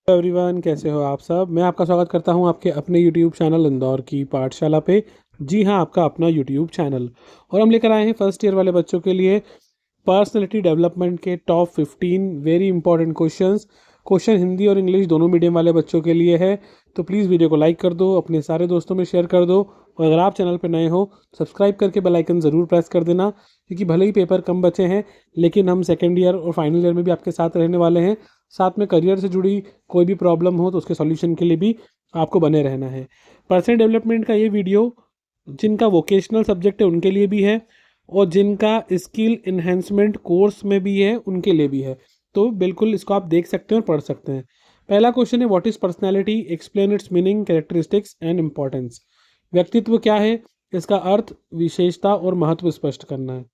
Everyone, कैसे हो आप सब। मैं आपका स्वागत करता हूं आपके अपने यूट्यूब चैनल इंदौर की पाठशाला पे। जी हाँ, आपका अपना यूट्यूब चैनल। और हम लेकर आए हैं फर्स्ट ईयर वाले बच्चों के लिए पर्सनैलिटी डेवलपमेंट के top 15 very important questions. Question Hindi और इंग्लिश दोनों मीडियम वाले बच्चों के लिए है। तो प्लीज़ वीडियो को लाइक कर दो, अपने सारे दोस्तों में शेयर कर दो, और अगर आप चैनल पर नए हो सब्सक्राइब करके बेल आइकन ज़रूर प्रेस कर देना, क्योंकि भले ही पेपर कम बचे हैं लेकिन हम सेकेंड ईयर और फाइनल ईयर में भी आपके साथ रहने वाले हैं। साथ में करियर से जुड़ी कोई भी प्रॉब्लम हो तो उसके सॉल्यूशन के लिए भी आपको बने रहना है। पर्सनल डेवलपमेंट का ये वीडियो जिनका वोकेशनल सब्जेक्ट है उनके लिए भी है, और जिनका स्किल इन्हेंसमेंट कोर्स में भी है उनके लिए भी है। तो बिल्कुल इसको आप देख सकते हैं और पढ़ सकते हैं। पहला क्वेश्चन है, what is personality, explain it's meaning, characteristics and importance. व्यक्तित्व क्या है, इसका अर्थ, विशेषता और महत्व स्पष्ट करना है।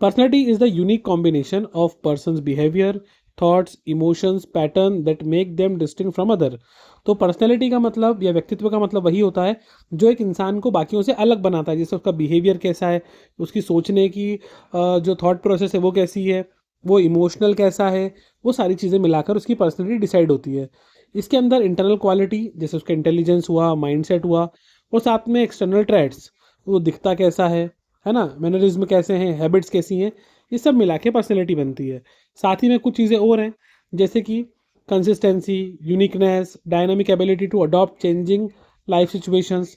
Personality is the unique combination of persons behaviour, thoughts, emotions, pattern that make them distinct from other. तो पर्सनैलिटी का मतलब या व्यक्तित्व का मतलब वही होता है जो एक इंसान को बाकियों से अलग बनाता है। जैसे उसका बिहेवियर कैसा है, उसकी सोचने की जो थॉट प्रोसेस है वो कैसी है, वो इमोशनल कैसा है, वो सारी चीज़ें मिलाकर उसकी पर्सनैलिटी डिसाइड होती है। इसके अंदर इंटरनल क्वालिटी जैसे उसका इंटेलिजेंस हुआ, माइंडसेट हुआ, और साथ में एक्सटर्नल ट्रेट्स, वो दिखता कैसा है ना, मैनरिज्म कैसे हैं, हैबिट्स कैसी हैं, ये सब मिला के पर्सनैलिटी बनती है। साथ ही में कुछ चीज़ें और हैं जैसे कि consistency, uniqueness, dynamic ability to adopt changing life situations.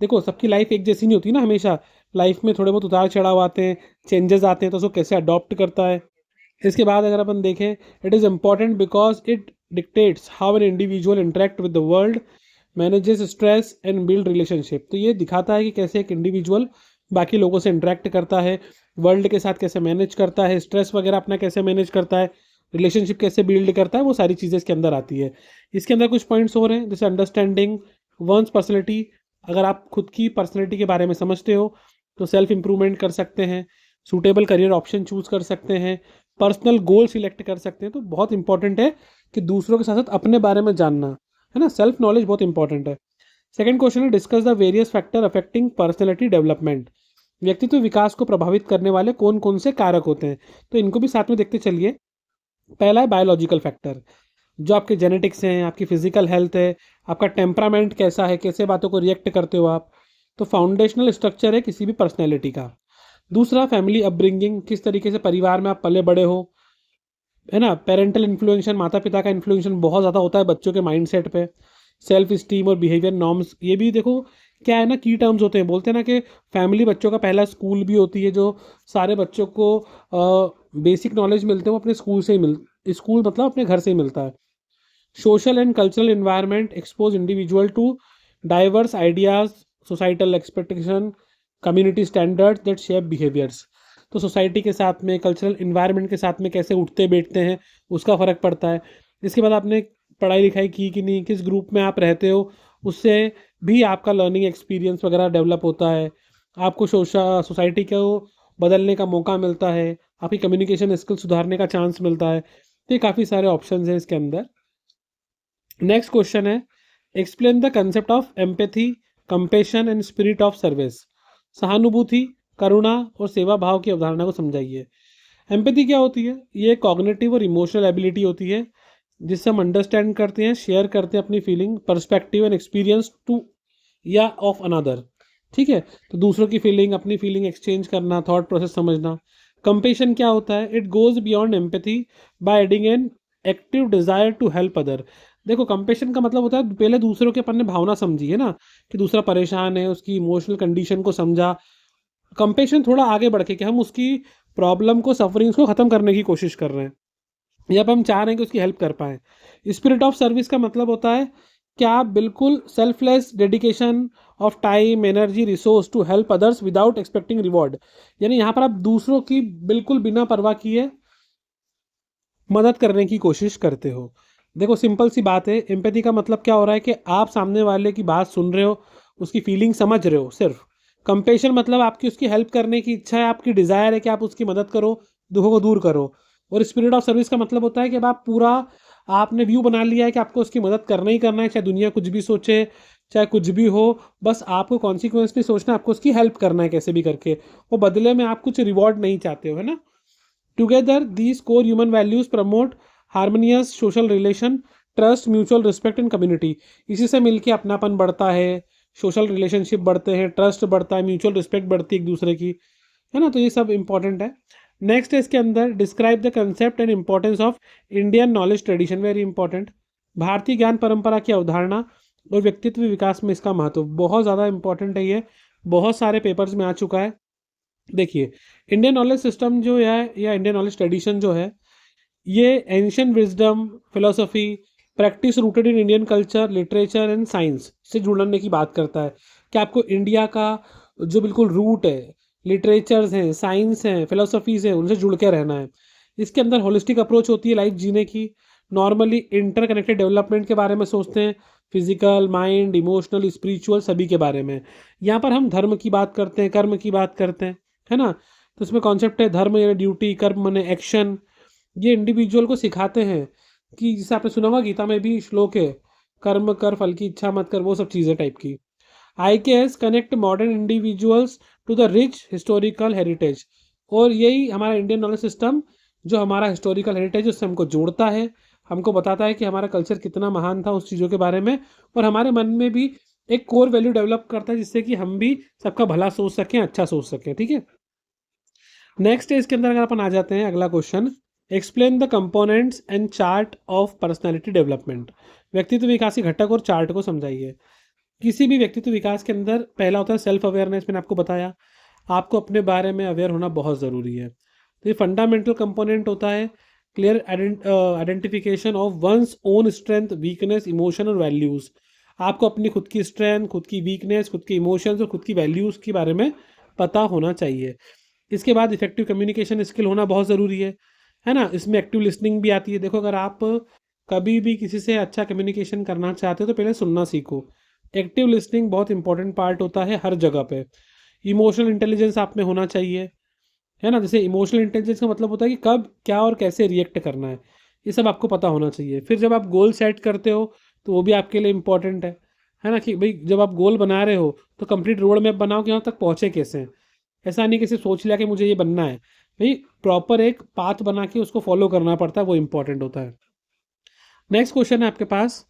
देखो, सबकी लाइफ एक जैसी नहीं होती ना, हमेशा लाइफ में थोड़े बहुत उतार चढ़ाव आते हैं, चेंजेस आते हैं, तो उसको कैसे अडॉप्ट करता है। इसके बाद अगर अपन देखें, it is important because it dictates how an individual interact with the world, manages stress and build relationship. तो ये दिखाता है कि कैसे एक इंडिविजुअल बाकी लोगों से इंटरेक्ट करता है, वर्ल्ड के साथ कैसे मैनेज करता है, स्ट्रेस वगैरह अपना कैसे मैनेज करता है, रिलेशनशिप कैसे बिल्ड करता है, वो सारी चीज़ें इसके अंदर आती है। इसके अंदर कुछ पॉइंट्स और हैं जैसे अंडरस्टैंडिंग वंस पर्सनैलिटी। अगर आप खुद की पर्सनैलिटी के बारे में समझते हो तो सेल्फ इंप्रूवमेंट कर सकते हैं, सूटेबल करियर ऑप्शन चूज कर सकते हैं, पर्सनल गोल सिलेक्ट कर सकते हैं। तो बहुत इंपॉर्टेंट है कि दूसरों के साथ साथ अपने बारे में जानना, है ना, सेल्फ नॉलेज बहुत इंपॉर्टेंट है। सेकंड क्वेश्चन है, discuss the various factor affecting personality development. व्यक्तित्व विकास को प्रभावित करने वाले कौन कौन से कारक होते हैं, तो इनको भी साथ में देखते चलिए। पहला है बायोलॉजिकल फैक्टर, जो आपके जेनेटिक्स हैं, आपकी फिजिकल हेल्थ है, आपका टेम्परामेंट कैसा है, कैसे बातों को रिएक्ट करते हो आप। तो फाउंडेशनल स्ट्रक्चर है किसी भी पर्सनैलिटी का। दूसरा, फैमिली अपब्रिंगिंग, किस तरीके से परिवार में आप पले बड़े हो, है ना। पेरेंटल इन्फ्लुएंशन, माता पिता का इन्फ्लुएंशन बहुत ज़्यादा होता है बच्चों के माइंडसेट पे। सेल्फ स्टीम और बिहेवियर नॉर्म्स, ये भी देखो क्या है ना, की टर्म्स होते हैं। बोलते हैं ना कि फैमिली बच्चों का पहला स्कूल भी होती है, जो सारे बच्चों को बेसिक नॉलेज मिलते हैं वो अपने स्कूल से ही स्कूल मतलब अपने घर से ही मिलता है। Social and cultural environment expose individual to diverse ideas, societal expectation, community standards that shape behaviours. तो सोसाइटी के साथ में, कल्चरल इन्वायरमेंट के साथ में कैसे उठते बैठते हैं उसका फ़र्क पड़ता है। इसके बाद आपने पढ़ाई लिखाई की कि नहीं, किस ग्रुप में आप रहते हो, उससे भी आपका लर्निंग एक्सपीरियंस वगैरह डेवलप होता है। आपको सोसाइटी को बदलने का मौका मिलता है, आपकी कम्युनिकेशन स्किल सुधारने का चांस मिलता है। तो ये काफ़ी सारे ऑप्शन हैं इसके अंदर। नेक्स्ट क्वेश्चन है, explain the concept of empathy, compassion and spirit of service. सहानुभूति, करुणा और सेवा भाव की अवधारणा को समझाइए। एम्पैथी क्या होती है? ये कॉग्निटिव और इमोशनल एबिलिटी होती है जिससे हम अंडरस्टैंड करते हैं, शेयर करते हैं अपनी feeling, perspective and experience to या ऑफ अनदर। ठीक है, तो दूसरों की फीलिंग, अपनी फीलिंग एक्सचेंज करना, थॉट प्रोसेस समझना। कंपेशन क्या होता है? It goes beyond empathy by adding an active desire to help other. देखो, कंपेशन का मतलब होता है पहले दूसरों के अपन ने भावना समझी है ना, कि दूसरा परेशान है, उसकी इमोशनल कंडीशन को समझा। कंपेशन थोड़ा आगे बढ़ के कि हम उसकी प्रॉब्लम को, सफरिंग्स को खत्म करने की कोशिश कर रहे हैं, या अब हम चाह रहे हैं कि उसकी हेल्प कर पाएं। स्पिरिट ऑफ सर्विस का मतलब होता है कि आप बिल्कुल selfless dedication of time, energy, resource to help others without expecting reward. यानी यहाँ पर आप दूसरों की बिल्कुल बिना परवाह किए मदद करने की कोशिश करते हो। देखो, सिंपल सी बात है, एम्पैथी का मतलब क्या हो रहा है कि आप सामने वाले की बात सुन रहे हो, उसकी फीलिंग समझ रहे हो सिर्फ। कंपेशन मतलब आपकी उसकी हेल्प करने की इच्छा है, आपकी डिज़ायर है कि आप उसकी मदद करो, दुखों को दूर करो। और स्पिरिट ऑफ सर्विस का मतलब होता है कि अब आप पूरा, आपने व्यू बना लिया है कि आपको उसकी मदद करना ही करना है, चाहे दुनिया कुछ भी सोचे, चाहे कुछ भी हो, बस आपको कॉन्सिक्वेंस नहीं सोचना, आपको उसकी हेल्प करना है कैसे भी करके। वो बदले में आप कुछ रिवॉर्ड नहीं चाहते हो, है ना। Together, these core human values promote harmonious social relation, trust, mutual respect and community. इसी से मिलके अपनापन बढ़ता है, सोशल रिलेशनशिप बढ़ते हैं, ट्रस्ट बढ़ता है, म्यूचुअल रिस्पेक्ट बढ़ती है एक दूसरे की, है ना। तो ये सब इंपॉर्टेंट है। नेक्स्ट है इसके अंदर describe the concept and importance of Indian knowledge tradition, very important. भारतीय ज्ञान परंपरा की अवधारणा और व्यक्तित्व विकास में इसका महत्व बहुत ज़्यादा इंपॉर्टेंट है। ये बहुत सारे पेपर्स में आ चुका है। देखिए, इंडियन नॉलेज सिस्टम जो है या इंडियन नॉलेज ट्रेडिशन जो है, ये ancient wisdom, philosophy, practice rooted in Indian culture, literature and science से जुड़ने की बात करता है कि आपको इंडिया का जो बिल्कुल रूट है, लिटरेचर्स हैं, साइंस हैं, फिलोसफीज हैं, उनसे जुड़ के रहना है। इसके अंदर होलिस्टिक अप्रोच होती है लाइफ जीने की। नॉर्मली इंटरकनेक्टेड डेवलपमेंट के बारे में सोचते हैं, फिजिकल, माइंड, इमोशनल, स्पिरिचुअल, सभी के बारे में। यहाँ पर हम धर्म की बात करते हैं, कर्म की बात करते हैं, है ना। तो इसमें कॉन्सेप्ट है धर्म यानी ड्यूटी, कर्म माने एक्शन। ये इंडिविजुअल को सिखाते हैं कि जैसे आपने सुना होगा गीता में भी श्लोक है, कर्म कर फल की इच्छा मत कर, वो सब चीज़ें टाइप की। IKS connect modern individuals to the rich historical heritage. और यही हमारा इंडियन नॉलेज सिस्टम जो हमारा हिस्टोरिकल हेरिटेज उससे हमको जोड़ता है, हमको बताता है कि हमारा कल्चर कितना महान था उस चीज़ों के बारे में, और हमारे मन में भी एक कोर वैल्यू डेवलप करता है जिससे कि हम भी सबका भला सोच सकें, अच्छा सोच सकें। ठीक है। नेक्स्ट है इसके अंदर अगर अपन आ जाते हैं, अगला question, explain the components and chart of personality development. व्यक्तित्व विकासी घटक और चार्ट को समझाइए। किसी भी व्यक्तित्व विकास के अंदर पहला होता है सेल्फ अवेयरनेस। मैंने आपको बताया, आपको अपने बारे में अवेयर होना बहुत ज़रूरी है। तो ये फंडामेंटल कंपोनेंट होता है clear identification of one's own strength, weakness, emotion और वैल्यूज़। आपको अपनी खुद की स्ट्रेंथ, खुद की वीकनेस, खुद के इमोशंस और खुद की वैल्यूज़ के बारे में पता होना चाहिए। इसके बाद इफेक्टिव कम्युनिकेशन स्किल होना बहुत ज़रूरी है ना। इसमें एक्टिव लिसनिंग भी आती है। देखो, अगर आप कभी भी किसी से अच्छा कम्युनिकेशन करना चाहते हो तो पहले सुनना सीखो। एक्टिव लिसनिंग बहुत इंपॉर्टेंट पार्ट होता है हर जगह पे। इमोशनल इंटेलिजेंस आप में होना चाहिए, है ना। जैसे इमोशनल इंटेलिजेंस का मतलब होता है कि कब क्या और कैसे रिएक्ट करना है, ये सब आपको पता होना चाहिए। फिर जब आप गोल सेट करते हो तो वो भी आपके लिए इंपॉर्टेंट है ना, कि भाई जब आप गोल बना रहे हो तो कंप्लीट रोड मैप बनाओ कि यहाँ तक पहुँचे कैसे। ऐसा नहीं कि सिर्फ सोच लिया कि मुझे ये बनना है, भाई प्रॉपर एक पाथ बना के उसको फॉलो करना पड़ता है, वो इंपॉर्टेंट होता है। नेक्स्ट क्वेश्चन है आपके पास,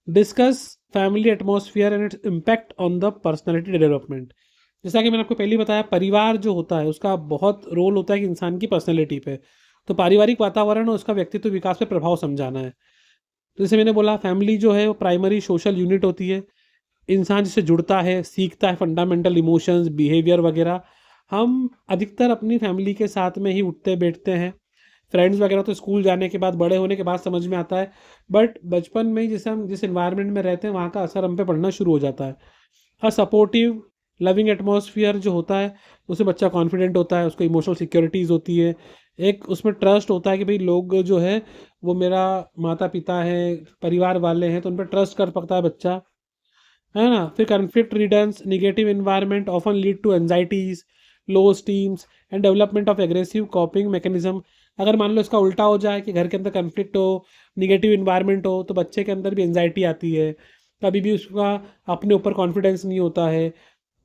discuss family atmosphere and its impact on the personality development. जैसा कि मैंने आपको पहले बताया, परिवार जो होता है उसका बहुत रोल होता है कि इंसान की पर्सनैलिटी पे। तो पारिवारिक वातावरण और उसका व्यक्तित्व विकास पे प्रभाव समझाना है। तो जैसे मैंने बोला, फैमिली जो है वो प्राइमरी सोशल यूनिट होती है। इंसान जिससे जुड़ता है, सीखता है फंडामेंटल इमोशंस, बिहेवियर वगैरह। हम अधिकतर अपनी फैमिली के साथ में ही उठते बैठते हैं। फ्रेंड्स वगैरह तो स्कूल जाने के बाद, बड़े होने के बाद समझ में आता है, बट बचपन में ही जैसे हम जिस इन्वायरमेंट में रहते हैं वहाँ का असर हम पे पड़ना शुरू हो जाता है। और सपोर्टिव लविंग एटमॉस्फेयर जो होता है उससे बच्चा कॉन्फिडेंट होता है, उसको इमोशनल सिक्योरिटीज़ होती है, एक उसमें ट्रस्ट होता है कि भाई लोग जो है वो मेरा माता पिता है, परिवार वाले हैं, तो उन पर ट्रस्ट कर सकता है बच्चा, है ना। फिर conflict ridden, negative environment often lead to anxieties, low esteems and development of aggressive coping mechanism. अगर मान लो इसका उल्टा हो जाए कि घर के अंदर कन्फ्लिक्ट हो, निगेटिव इन्वायरमेंट हो, तो बच्चे के अंदर भी एंजाइटी आती है, कभी भी उसका अपने ऊपर कॉन्फिडेंस नहीं होता है,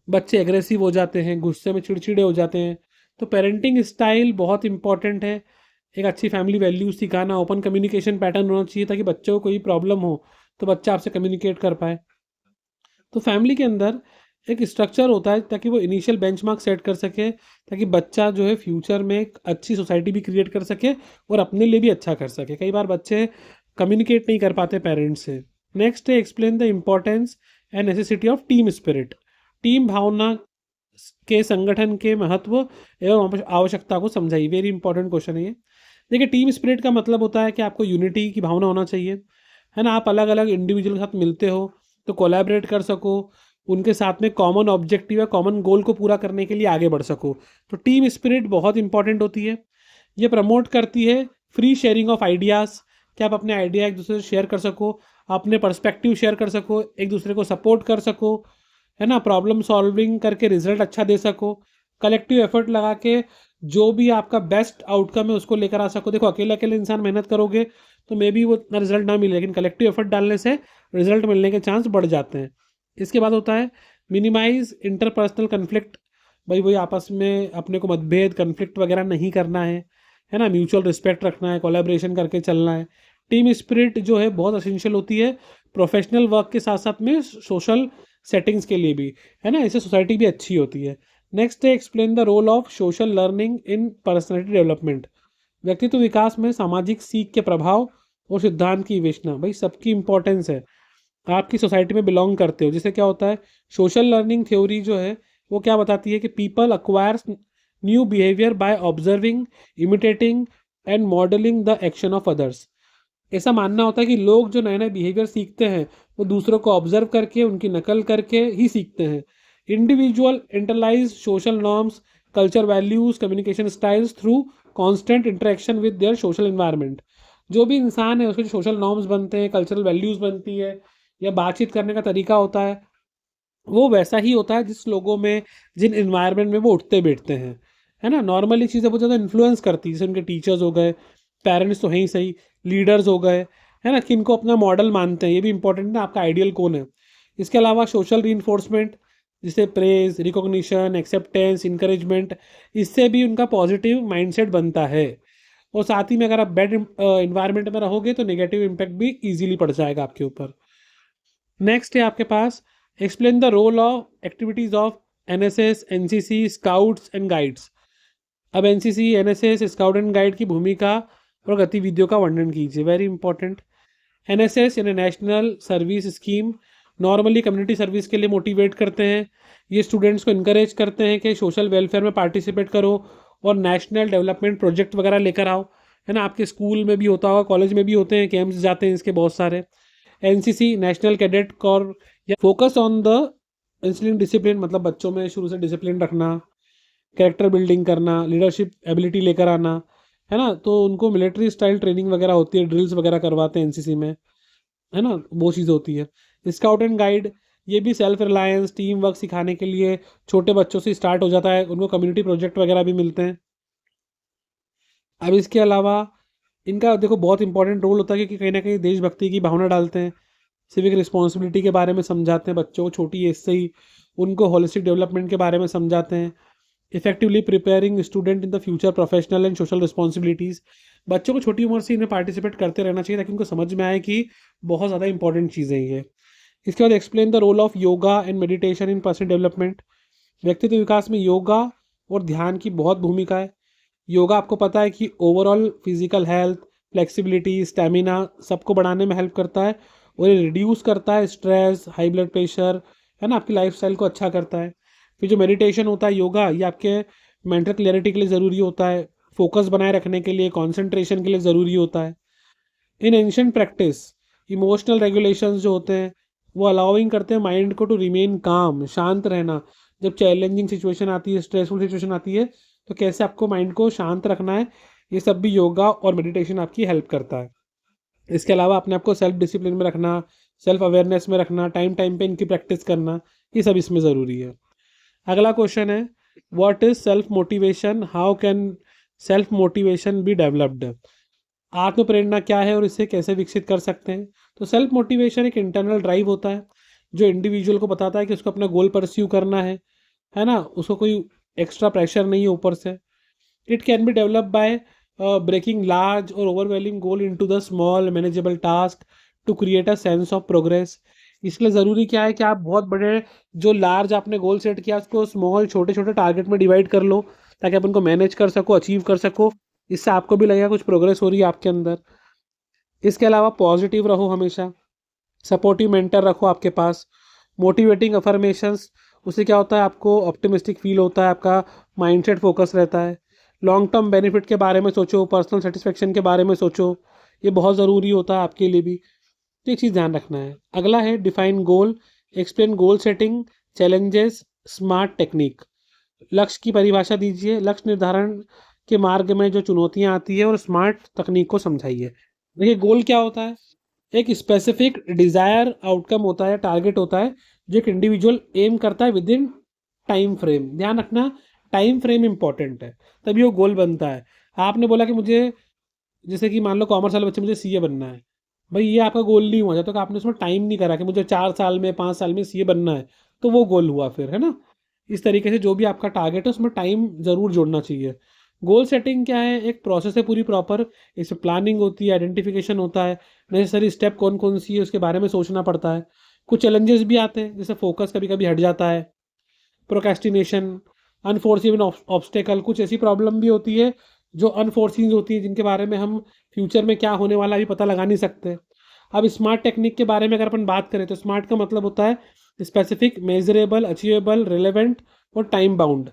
बच्चे एग्रेसिव हो जाते हैं, गुस्से में चिड़चिड़े हो जाते हैं। तो पेरेंटिंग स्टाइल बहुत इंपॉर्टेंट है। एक अच्छी फैमिली वैल्यूज सिखाना, ओपन कम्युनिकेशन पैटर्न होना चाहिए ताकि बच्चों को कोई प्रॉब्लम हो तो बच्चा आपसे कम्युनिकेट कर पाए। तो फैमिली के अंदर एक स्ट्रक्चर होता है ताकि वो इनिशियल बेंचमार्क सेट कर सके, ताकि बच्चा जो है फ्यूचर में एक अच्छी सोसाइटी भी क्रिएट कर सके और अपने लिए भी अच्छा कर सके। कई बार बच्चे कम्युनिकेट नहीं कर पाते पेरेंट्स से। नेक्स्ट है explain the importance and necessity of team spirit. Team भावना के संगठन के महत्व एवं आवश्यकता को समझाइए। वेरी इंपॉर्टेंट क्वेश्चन है ये। देखिए, टीम स्पिरिट का मतलब होता है कि आपको यूनिटी की भावना होना चाहिए, है ना। आप अलग अलग इंडिविजुअल के साथ मिलते हो तो कोलैबोरेट कर सको, उनके साथ में कॉमन ऑब्जेक्टिव या कॉमन गोल को पूरा करने के लिए आगे बढ़ सको। तो टीम स्पिरिट बहुत इंपॉर्टेंट होती है। ये प्रमोट करती है फ्री शेयरिंग ऑफ आइडियाज़, कि आप अपने आइडिया एक दूसरे से शेयर कर सको, अपने पर्सपेक्टिव शेयर कर सको, एक दूसरे को सपोर्ट कर सको, है ना। प्रॉब्लम सॉल्विंग करके रिजल्ट अच्छा दे सको, कलेक्टिव एफर्ट लगा के जो भी आपका बेस्ट आउटकम है उसको लेकर आ सको। देखो, अकेले अकेले इंसान मेहनत करोगे तो मे बी वो इतना रिजल्ट ना मिले, लेकिन कलेक्टिव एफर्ट डालने से रिजल्ट मिलने के चांस बढ़ जाते हैं। इसके बाद होता है मिनिमाइज इंटरपर्सनल कन्फ्लिक्ट। भाई वही आपस में अपने को मतभेद, कन्फ्लिक्ट वगैरह नहीं करना है ना। म्यूचुअल रिस्पेक्ट रखना है, कोलैबोरेशन करके चलना है। टीम स्पिरिट जो है बहुत असेंशियल होती है प्रोफेशनल वर्क के साथ साथ में सोशल सेटिंग्स के लिए भी, है ना, इससे सोसाइटी भी अच्छी होती है। नेक्स्ट है explain the role of social learning in personality development. व्यक्तित्व विकास में सामाजिक सीख के प्रभाव और सिद्धांत की विवेचना। भाई सबकी इंपॉर्टेंस है, आपकी सोसाइटी में बिलोंग करते हो, जिससे क्या होता है सोशल लर्निंग थ्योरी जो है वो क्या बताती है कि people acquires new behaviour by observing, imitating and modelling the action of others. ऐसा मानना होता है कि लोग जो नए नए बिहेवियर सीखते हैं वो दूसरों को ऑब्जर्व करके उनकी नकल करके ही सीखते हैं। Individual internalise social norms, culture values, communication styles through constant interaction with their social environment. जो भी इंसान है उसके जो सोशल नॉर्म्स बनते हैं, कल्चरल वैल्यूज बनती है या बातचीत करने का तरीका होता है वो वैसा ही होता है जिस लोगों में, जिन इन्वायरमेंट में वो उठते बैठते हैं, है ना। नॉर्मली चीज़ें बहुत ज़्यादा इन्फ्लुएंस करती है, जैसे उनके टीचर्स हो गए, पेरेंट्स तो हैं ही सही, लीडर्स हो गए, है ना, किनको अपना मॉडल मानते हैं, ये भी इंपॉर्टेंट है आपका आइडियल कौन है। इसके अलावा सोशल रीइंफोर्समेंट जैसे प्रेज, रिकॉग्निशन, एक्सेप्टेंस, इंकरेजमेंट, इससे भी उनका पॉजिटिव माइंडसेट बनता है। और साथ ही में अगर आप बैड इन्वायरमेंट में रहोगे तो नेगेटिव इम्पैक्ट भी ईजिली पड़ जाएगा आपके ऊपर। नेक्स्ट है आपके पास explain the role of activities of NSS, NCC, scouts and guides. अब NCC, NSS, scout and guide की भूमिका और गतिविधियों का वर्णन कीजिए। Very important. एनएसएस यानी national service scheme normally community service के लिए मोटिवेट करते हैं। ये स्टूडेंट्स को इनकरेज करते हैं कि सोशल वेलफेयर में पार्टिसिपेट करो और नेशनल डेवलपमेंट प्रोजेक्ट वगैरह लेकर आओ, है ना। आपके स्कूल में भी होता होगा, कॉलेज में भी होते हैं, कैंप्स जाते हैं इसके बहुत सारे। एनसीसी नेशनल कैडेट कॉर या focus on the instilling discipline, मतलब बच्चों में शुरू से डिसिप्लिन रखना, कैरेक्टर बिल्डिंग करना, लीडरशिप एबिलिटी लेकर आना, है ना। तो उनको मिलिट्री स्टाइल ट्रेनिंग वगैरह होती है, ड्रिल्स वगैरह करवाते हैं एनसीसी में, है ना, वो चीज़ होती है। स्काउट एंड गाइड ये भी सेल्फ रिलायंस, टीम वर्क सिखाने के लिए छोटे बच्चों से स्टार्ट हो जाता है, उनको कम्युनिटी प्रोजेक्ट वगैरह भी मिलते हैं। अब इसके अलावा इनका देखो बहुत इंपॉर्टेंट रोल होता है कि कहीं ना कहीं देशभक्ति की भावना डालते हैं, सिविक रिस्पॉन्सिबिलिटी के बारे में समझाते हैं बच्चों को छोटी एज से ही, उनको होलिस्टिक डेवलपमेंट के बारे में समझाते हैं। Effectively preparing student in the future professional and social responsibilities. बच्चों को छोटी उम्र से इन्हें पार्टिसिपेट करते रहना चाहिए ताकि उनको समझ में आए कि बहुत ज़्यादा इंपॉर्टेंट चीज़ें ये। इसके बाद explain the role of yoga and meditation in personal development. व्यक्तित्व विकास में योगा और ध्यान की बहुत भूमिका है। योगा आपको पता है कि overall physical health, flexibility, stamina सबको बढ़ाने में हेल्प करता है और ये रिड्यूस करता है स्ट्रेस, हाई ब्लड प्रेशर, है ना, आपकी लाइफस्टाइल को अच्छा करता है। फिर जो मेडिटेशन होता है योगा, ये आपके मेंटल क्लैरिटी के लिए ज़रूरी होता है, फोकस बनाए रखने के लिए, कंसंट्रेशन के लिए ज़रूरी होता है। इन एंशिएंट प्रैक्टिस इमोशनल रेगुलेशंस जो होते हैं वो अलाउइंग करते हैं माइंड को टू रिमेन काम, शांत रहना। जब चैलेंजिंग सिचुएशन आती है, स्ट्रेसफुल सिचुएशन आती है, तो कैसे आपको माइंड को शांत रखना है, ये सब भी योगा और मेडिटेशन आपकी हेल्प करता है। इसके अलावा अपने आपको सेल्फ डिसिप्लिन में रखना, सेल्फ अवेयरनेस में रखना, टाइम टाइम पे इनकी प्रैक्टिस करना, ये सब इसमें ज़रूरी है। अगला क्वेश्चन है what is self motivation, how can self motivation be developed. आत्म प्रेरणा क्या है और इसे कैसे विकसित कर सकते हैं। तो सेल्फ मोटिवेशन एक इंटरनल ड्राइव होता है जो इंडिविजुअल को बताता है कि उसको अपना गोल परस्यू करना है ना, उसको कोई एक्स्ट्रा प्रेशर नहीं है ऊपर से। It can be develop by breaking large और overwhelming goal into the small manageable task to create a sense of progress. इसलिए ज़रूरी क्या है कि आप बहुत बड़े जो लार्ज आपने गोल सेट किया उसको स्मॉल छोटे छोटे टारगेट में डिवाइड कर लो ताकि आप उनको मैनेज कर सको, अचीव कर सको। इससे आपको भी लगेगा कुछ प्रोग्रेस हो रही है आपके अंदर। इसके अलावा पॉजिटिव रहो हमेशा, सपोर्टिव मेंटर रखो आपके पास, मोटिवेटिंग अफर्मेशंस, उससे क्या होता है आपको ऑप्टिमिस्टिक फील होता है, आपका माइंडसेट फोकस रहता है। लॉन्ग टर्म बेनिफिट के बारे में सोचो, पर्सनल सेटिस्फेक्शन के बारे में सोचो, ये बहुत ज़रूरी होता है आपके लिए भी। तो एक चीज़ ध्यान रखना है। अगला है define goal, explain goal setting, challenges, smart technique. लक्ष्य की परिभाषा दीजिए, लक्ष्य निर्धारण के मार्ग में जो चुनौतियां आती है और स्मार्ट तकनीक को समझाइए। देखिए गोल क्या होता है, एक स्पेसिफिक डिजायर आउटकम होता है, टारगेट होता है जो एक इंडिविजुअल एम करता है विद इन टाइम फ्रेम। ध्यान रखना टाइम फ्रेम इंपॉर्टेंट है, तभी वो गोल बनता है। आपने बोला कि मुझे, जैसे कि मान लो कॉमर्स वाले बच्चे मुझे सीए बनना है, भाई ये आपका गोल नहीं हुआ जब तक आपने उसमें टाइम नहीं करा कि मुझे 4 साल में 5 साल में सीए बनना है, तो वो गोल हुआ फिर, है ना। इस तरीके से जो भी आपका टारगेट है उसमें टाइम ज़रूर जोड़ना चाहिए। गोल सेटिंग क्या है, एक प्रोसेस है पूरी प्रॉपर, इसमें प्लानिंग होती है, आइडेंटिफिकेशन होता है, नेसेसरी स्टेप कौन कौन सी है उसके बारे में सोचना पड़ता है। कुछ चैलेंजेस भी आते हैं, जैसे फोकस कभी कभी हट जाता है, प्रोक्रेस्टिनेशन, अनफोर्सिबल ऑब्स्टेकल, कुछ ऐसी प्रॉब्लम भी होती है जो अनफोर्सिन होती है, जिनके बारे में हम फ्यूचर में क्या होने वाला अभी पता लगा नहीं सकते। अब स्मार्ट टेक्निक के बारे में अगर अपन बात करें तो स्मार्ट का मतलब होता है स्पेसिफिक, मेजरेबल, अचीवेबल, रिलेवेंट और टाइम बाउंड।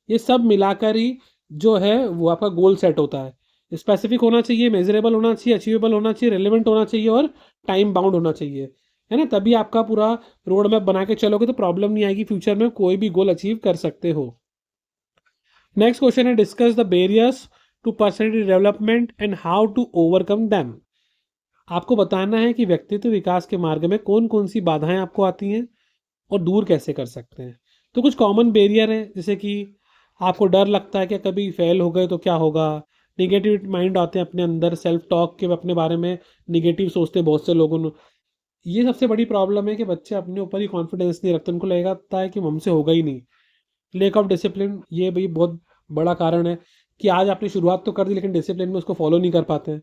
ये सब मिलाकर ही जो है वो आपका गोल सेट होता है। स्पेसिफिक होना चाहिए, मेजरेबल होना चाहिए, अचीवेबल होना चाहिए, रिलेवेंट होना चाहिए और टाइम बाउंड होना चाहिए, है ना। तभी आपका पूरा रोड मैप बना के चलोगे तो प्रॉब्लम नहीं आएगी, फ्यूचर में कोई भी गोल अचीव कर सकते हो। नेक्स्ट क्वेश्चन है, discuss the barriers to personality development and how to overcome them. आपको बताना है कि व्यक्तित्व विकास के मार्ग में कौन कौन सी बाधाएं आपको आती हैं और दूर कैसे कर सकते हैं। तो कुछ कॉमन बैरियर है, जैसे कि आपको डर लगता है कि कभी फेल हो गए तो क्या होगा, निगेटिव माइंड आते हैं अपने अंदर, सेल्फ टॉक के अपने बारे में निगेटिव सोचते हैं बहुत से लोगों ने। ये सबसे बड़ी प्रॉब्लम है कि बच्चे अपने ऊपर ही कॉन्फिडेंस नहीं रखते, उनको लगता है कि हमसे होगा ही नहीं। लेक ऑफ डिसिप्लिन, ये भी बहुत बड़ा कारण है कि आज आपने शुरुआत तो कर दी लेकिन डिसिप्लिन में उसको फॉलो नहीं कर पाते हैं,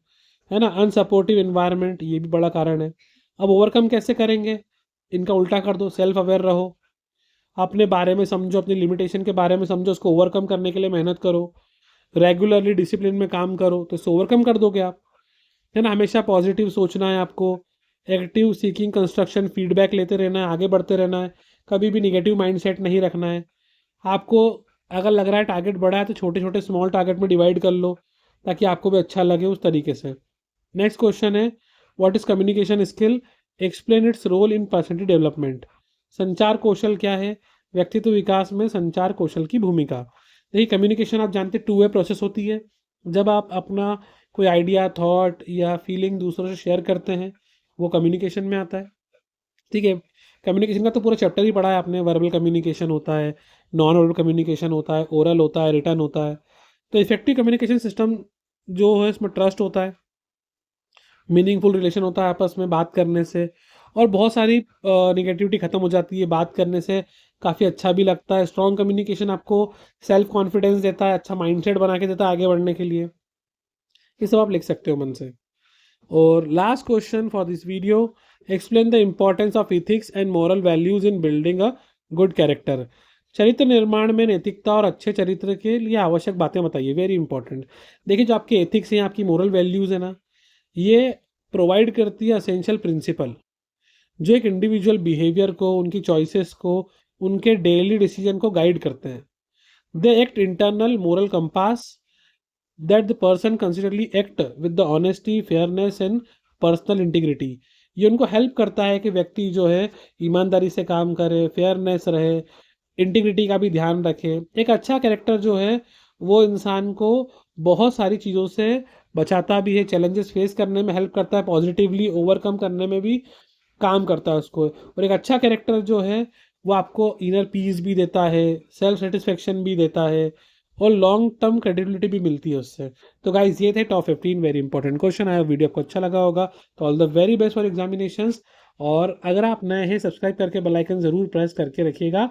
है ना। अनसपोर्टिव इन्वायरमेंट, ये भी बड़ा कारण है। अब ओवरकम कैसे करेंगे, इनका उल्टा कर दो, सेल्फ अवेयर रहो, अपने बारे में समझो, अपनी लिमिटेशन के बारे में समझो, उसको ओवरकम करने के लिए मेहनत करो, रेगुलरली डिसिप्लिन में काम करो तो इससे ओवरकम कर दोगे आप, है ना। हमेशा पॉजिटिव सोचना है आपको, एक्टिव सीकिंग कंस्ट्रक्शन फीडबैक लेते रहना है, आगे बढ़ते रहना है, कभी भी निगेटिव माइंडसेट नहीं रखना है। आपको अगर लग रहा है टारगेट बड़ा है तो छोटे छोटे स्मॉल टारगेट में डिवाइड कर लो ताकि आपको भी अच्छा लगे उस तरीके से। नेक्स्ट क्वेश्चन है, what is communication skill, explain its role in personality development. संचार कौशल क्या है, व्यक्तित्व विकास में संचार कौशल की भूमिका। देखिए कम्युनिकेशन आप जानते हैं टू वे प्रोसेस होती है। जब आप अपना कोई आइडिया, थॉट या फीलिंग दूसरों से शेयर करते हैं वो कम्युनिकेशन में आता है, ठीक है। कम्युनिकेशन का तो पूरा चैप्टर ही पढ़ा है आपने, वर्बल कम्युनिकेशन होता है, नॉन वर्बल कम्युनिकेशन होता है, ओरल होता है, रिटर्न होता है। तो इफेक्टिव कम्युनिकेशन सिस्टम जो है इसमें ट्रस्ट होता है, मीनिंगफुल रिलेशन होता है आपस में बात करने से, और बहुत सारी निगेटिविटी खत्म हो जाती है बात करने से, काफ़ी अच्छा भी लगता है। स्ट्रॉन्ग कम्युनिकेशन आपको सेल्फ कॉन्फिडेंस देता है, अच्छा माइंडसेट बना के देता है आगे बढ़ने के लिए। ये सब आप लिख सकते हो मन से। और last question for this video, explain the importance of ethics and moral values in building a good character. चरित्र निर्माण में नैतिकता और अच्छे चरित्र के लिए आवश्यक बातें बताइए, वेरी इंपॉर्टेंट। देखिए जो आपके एथिक्स हैं, आपकी मॉरल वैल्यूज है ना, ये प्रोवाइड करती है असेंशियल प्रिंसिपल जो एक इंडिविजुअल बिहेवियर को, उनकी चॉइसेस को, उनके डेली डिसीजन को गाइड करते हैं। They act internal moral compass that the person considerably act with the honesty, fairness and personal integrity. ये उनको हेल्प करता है कि व्यक्ति जो है ईमानदारी से काम करे, फेयरनेस रहे, इंटीग्रिटी का भी ध्यान रखे। एक अच्छा कैरेक्टर जो है वो इंसान को बहुत सारी चीज़ों से बचाता भी है, चैलेंजेस फेस करने में हेल्प करता है, पॉजिटिवली ओवरकम करने में भी काम करता है उसको। और एक अच्छा कैरेक्टर जो है वो आपको इनर पीस भी देता है, सेल्फ सेटिस्फेक्शन भी देता है और लॉन्ग टर्म क्रेडिबिलिटी भी मिलती है उससे। तो गाइज ये थे टॉप 15 वेरी इंपॉर्टेंट क्वेश्चन। आया वीडियो आपको अच्छा लगा होगा तो all the very best for examinations. और अगर आप नए हैं सब्सक्राइब करके बेल आइकन जरूर प्रेस करके रखिएगा